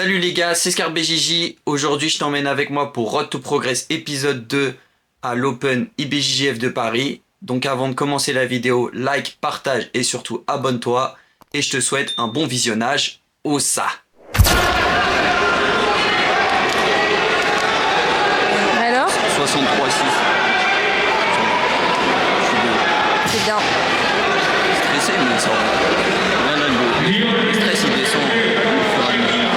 Salut les gars, c'est ScarBJJ. Aujourd'hui, je t'emmène avec moi pour Road to Progress épisode 2 à l'Open IBJJF de Paris. Donc avant de commencer la vidéo, like, partage et surtout abonne-toi. Et je te souhaite un bon visionnage. Au ça. Alors 63,6. Je suis bien. C'est bien. Stressé, mais ça va. Rien de le stress, il descend au fur et à mesure.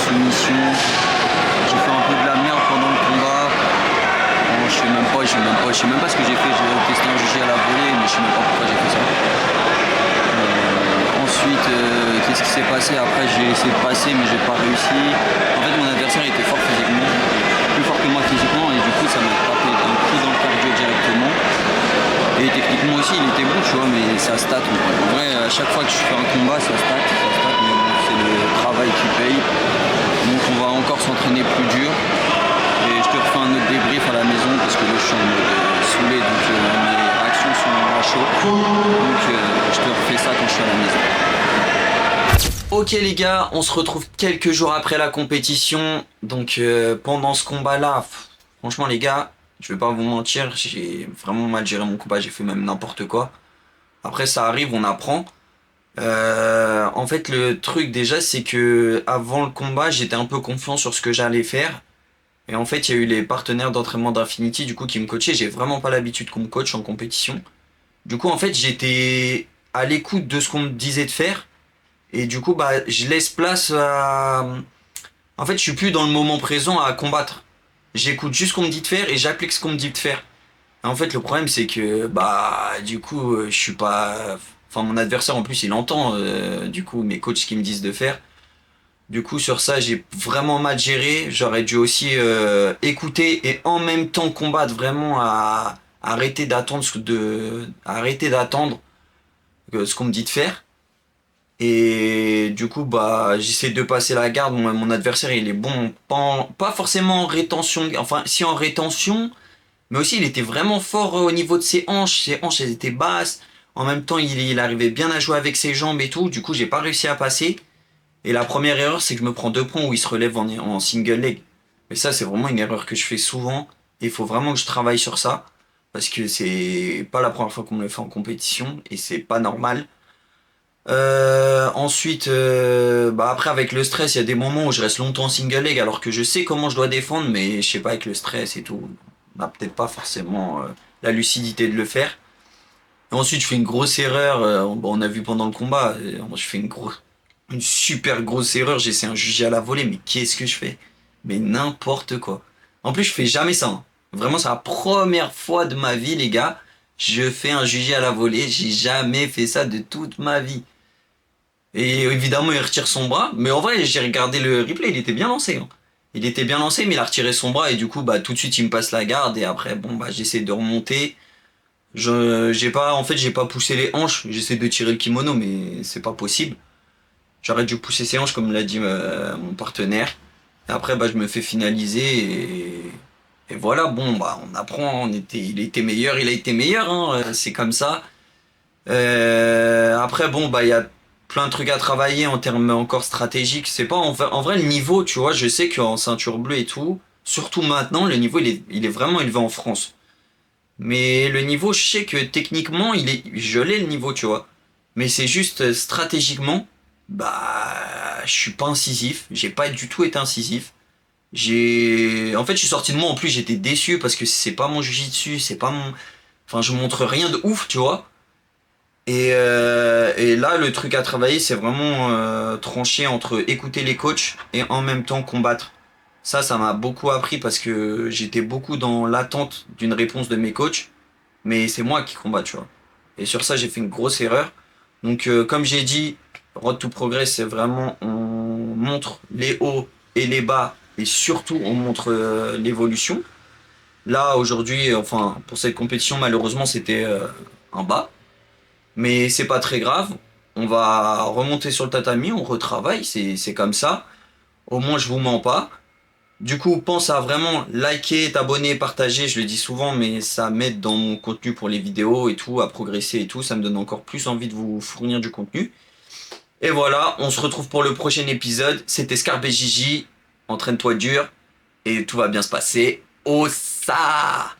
soumission. J'ai fait un peu de la merde pendant le combat. Bon, je sais même pas ce que j'ai fait. J'ai testé un juge à la volée, mais je sais même pas pourquoi j'ai fait ça. Ensuite, qu'est-ce qui s'est passé? Après, j'ai essayé de passer, mais j'ai pas réussi. En fait, mon adversaire était fort physiquement, plus fort que moi physiquement, et du coup, ça m'a tapé un coup dans le cardio directement. Et techniquement aussi, il était bon, tu vois, mais ça stat. En vrai, à chaque fois que je fais un combat, ça stat, mais bon, c'est le travail qui paye. Donc, on va encore s'entraîner plus dur. Et je te refais un autre débrief à la maison parce que là, je suis en mode saoulé, donc mes réactions sont à chaud. Donc, je te refais ça quand je suis à la maison. Ok les gars, on se retrouve quelques jours après la compétition. Donc pendant ce combat-là, franchement les gars, je vais pas vous mentir, j'ai vraiment mal géré mon combat, j'ai fait même n'importe quoi. Après ça arrive, on apprend. En fait le truc déjà c'est que avant le combat, j'étais un peu confiant sur ce que j'allais faire. Et en fait il y a eu les partenaires d'entraînement d'Infinity du coup qui me coachaient. J'ai vraiment pas l'habitude qu'on me coach en compétition. Du coup en fait j'étais à l'écoute de ce qu'on me disait de faire. Et du coup, bah, je laisse place à... En fait, je suis plus dans le moment présent à combattre. J'écoute juste ce qu'on me dit de faire et j'applique ce qu'on me dit de faire. Et en fait, le problème, c'est que, bah, du coup, je suis pas... Enfin, mon adversaire, en plus, il entend, du coup, mes coachs ce qu'ils me disent de faire. Du coup, sur ça, j'ai vraiment mal géré. J'aurais dû aussi écouter et en même temps combattre vraiment à arrêter d'attendre ce qu'on me dit de faire. Et du coup, bah, j'essaie de passer la garde. Mon adversaire, il est bon, pas forcément en rétention, enfin, si en rétention, mais aussi il était vraiment fort au niveau de ses hanches. Ses hanches, elles étaient basses. En même temps, il arrivait bien à jouer avec ses jambes et tout. Du coup, j'ai pas réussi à passer. Et la première erreur, c'est que je me prends 2 points où il se relève en single leg. Mais ça, c'est vraiment une erreur que je fais souvent. Et il faut vraiment que je travaille sur ça. Parce que c'est pas la première fois qu'on me le fait en compétition. Et c'est pas normal. Ensuite, bah après avec le stress, il y a des moments où je reste longtemps en single leg alors que je sais comment je dois défendre, mais je sais pas avec le stress et tout, on a peut-être pas forcément la lucidité de le faire. Et ensuite, je fais une grosse erreur. Bon, on a vu pendant le combat, je fais une super grosse erreur. J'essaie un jugé à la volée, mais qu'est-ce que je fais? Mais n'importe quoi. En plus, je fais jamais ça, hein. Vraiment, c'est la première fois de ma vie, les gars. Je fais un jugé à la volée. J'ai jamais fait ça de toute ma vie. Et évidemment, il retire son bras. Mais en vrai, j'ai regardé le replay, il était bien lancé, hein. Il était bien lancé, mais il a retiré son bras et du coup, bah, tout de suite, il me passe la garde. Et après, bon, bah, j'essaie de remonter. En fait, j'ai pas poussé les hanches. J'essaie de tirer le kimono, mais c'est pas possible. J'aurais dû pousser ses hanches, comme l'a dit mon partenaire. Et après, bah, je me fais finaliser et voilà. Bon, bah, on apprend. Il était meilleur, il a été meilleur, hein. C'est comme ça. Après, bon, bah, il y a plein de trucs à travailler en termes encore stratégiques. C'est pas en vrai le niveau, tu vois, je sais qu'en ceinture bleue et tout, surtout maintenant, le niveau il est vraiment élevé en France. Mais le niveau, je sais que techniquement, je l'ai le niveau, tu vois. Mais c'est juste stratégiquement, bah, je suis pas incisif. J'ai pas du tout été incisif. En fait, je suis sorti de moi. En plus, j'étais déçu parce que c'est pas mon jiu-jitsu, c'est pas mon, enfin, je montre rien de ouf, tu vois. Et là, le truc à travailler, c'est vraiment trancher entre écouter les coachs et en même temps combattre. Ça m'a beaucoup appris parce que j'étais beaucoup dans l'attente d'une réponse de mes coachs, mais c'est moi qui combats, tu vois. Et sur ça, j'ai fait une grosse erreur. Donc, comme j'ai dit, Road to Progress, c'est vraiment, on montre les hauts et les bas, et surtout, on montre l'évolution. Là, aujourd'hui, enfin, pour cette compétition, malheureusement, c'était un bas. Mais c'est pas très grave. On va remonter sur le tatami, on retravaille, c'est comme ça. Au moins, je vous mens pas. Du coup, pense à vraiment liker, t'abonner, partager. Je le dis souvent, mais ça m'aide dans mon contenu pour les vidéos et tout, à progresser et tout. Ça me donne encore plus envie de vous fournir du contenu. Et voilà, on se retrouve pour le prochain épisode. C'était Scarpe et Gigi. Entraîne-toi dur et tout va bien se passer. Oh ça!